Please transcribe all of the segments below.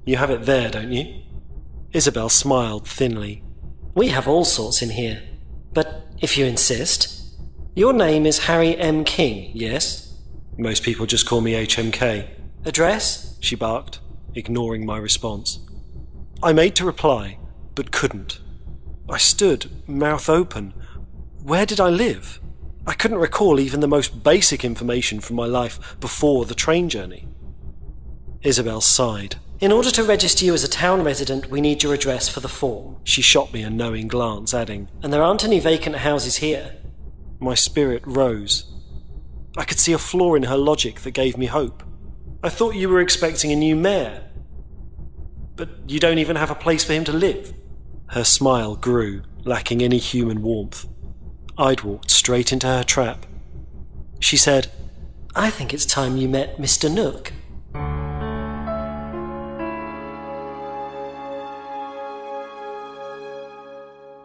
You have it there, don't you? Isabel smiled thinly. We have all sorts in here, but if you insist. Your name is Harry M. King, yes? Most people just call me HMK. Address? She barked, ignoring my response. I made to reply, but couldn't. I stood, mouth open. Where did I live? I couldn't recall even the most basic information from my life before the train journey. Isabel sighed. In order to register you as a town resident, we need your address for the form. She shot me a knowing glance, adding, And there aren't any vacant houses here. My spirit rose. I could see a flaw in her logic that gave me hope. I thought you were expecting a new mayor. But you don't even have a place for him to live. Her smile grew, lacking any human warmth. I'd walked straight into her trap. She said, I think it's time you met Mr. Nook.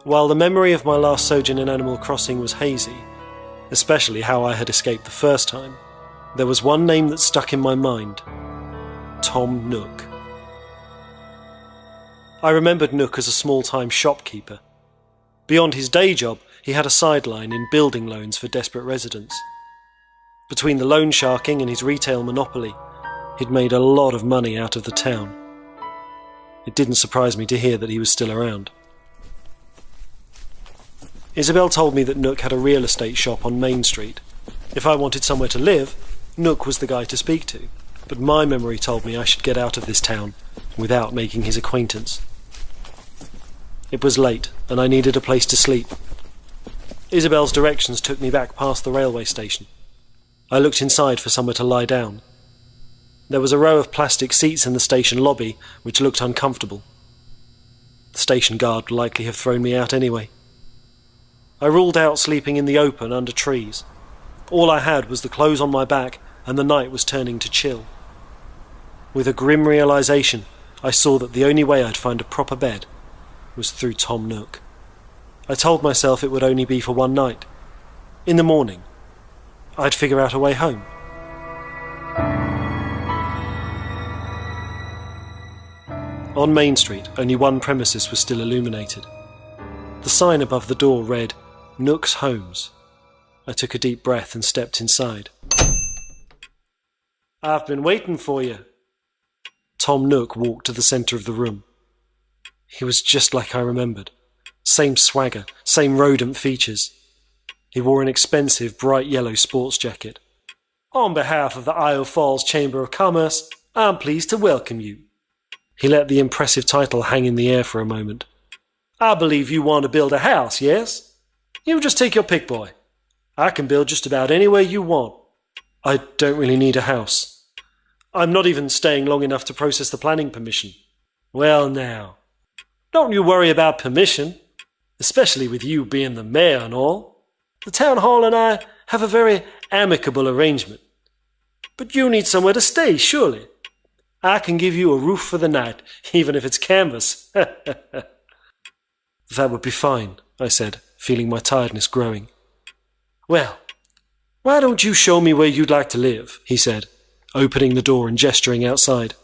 While the memory of my last sojourn in Animal Crossing was hazy, especially how I had escaped the first time, there was one name that stuck in my mind. Tom Nook. I remembered Nook as a small-time shopkeeper. Beyond his day job, he had a sideline in building loans for desperate residents. Between the loan sharking and his retail monopoly, he'd made a lot of money out of the town. It didn't surprise me to hear that he was still around. Isabel told me that Nook had a real estate shop on Main Street. If I wanted somewhere to live, Nook was the guy to speak to, but my memory told me I should get out of this town without making his acquaintance. It was late, and I needed a place to sleep. Isabel's directions took me back past the railway station. I looked inside for somewhere to lie down. There was a row of plastic seats in the station lobby, which looked uncomfortable. The station guard would likely have thrown me out anyway. I ruled out sleeping in the open under trees. All I had was the clothes on my back, and the night was turning to chill. With a grim realization, I saw that the only way I'd find a proper bed was through Tom Nook. I told myself it would only be for one night. In the morning, I'd figure out a way home. On Main Street, only one premises was still illuminated. The sign above the door read, Nook's Homes. I took a deep breath and stepped inside. I've been waiting for you. Tom Nook walked to the centre of the room. He was just like I remembered. Same swagger, same rodent features. He wore an expensive, bright yellow sports jacket. On behalf of the Iowa Falls Chamber of Commerce, I'm pleased to welcome you. He let the impressive title hang in the air for a moment. I believe you want to build a house, yes? You just take your pick, boy. I can build just about anywhere you want. I don't really need a house. I'm not even staying long enough to process the planning permission. Well now, don't you worry about permission, especially with you being the mayor and all. The town hall and I have a very amicable arrangement. But you need somewhere to stay, surely. I can give you a roof for the night, even if it's canvas. That would be fine, I said, feeling my tiredness growing. Well, why don't you show me where you'd like to live, he said, opening the door and gesturing outside.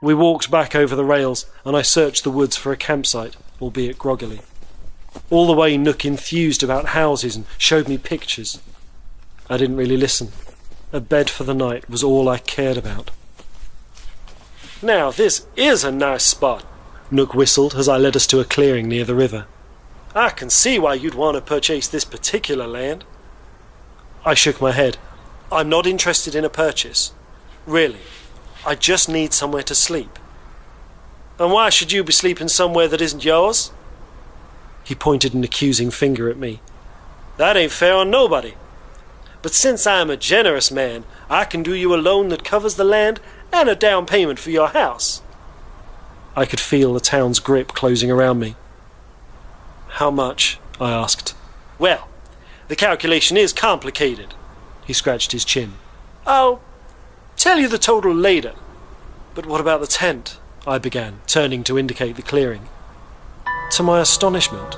We walked back over the rails, and I searched the woods for a campsite, albeit groggily. All the way Nook enthused about houses and showed me pictures. I didn't really listen. A bed for the night was all I cared about. Now this is a nice spot, Nook whistled as I led us to a clearing near the river. I can see why you'd want to purchase this particular land. I shook my head. I'm not interested in a purchase. Really. I just need somewhere to sleep. And why should you be sleeping somewhere that isn't yours? He pointed an accusing finger at me. That ain't fair on nobody. But since I'm a generous man, I can do you a loan that covers the land and a down payment for your house. I could feel the town's grip closing around me. How much? I asked. Well, the calculation is complicated. He scratched his chin. I'll tell you the total later. But what about the tent? I began, turning to indicate the clearing. To my astonishment,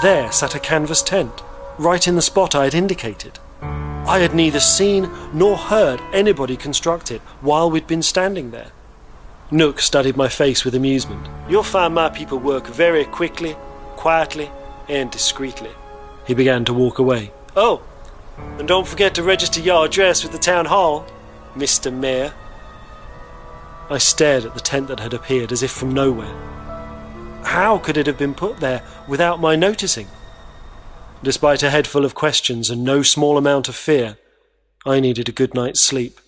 there sat a canvas tent, right in the spot I had indicated. I had neither seen nor heard anybody construct it while we'd been standing there. Nook studied my face with amusement. "You'll find my people work very quickly, quietly, and discreetly." He began to walk away. "Oh, and don't forget to register your address with the town hall, Mr. Mayor." I stared at the tent that had appeared as if from nowhere. How could it have been put there without my noticing? Despite a head full of questions and no small amount of fear, I needed a good night's sleep.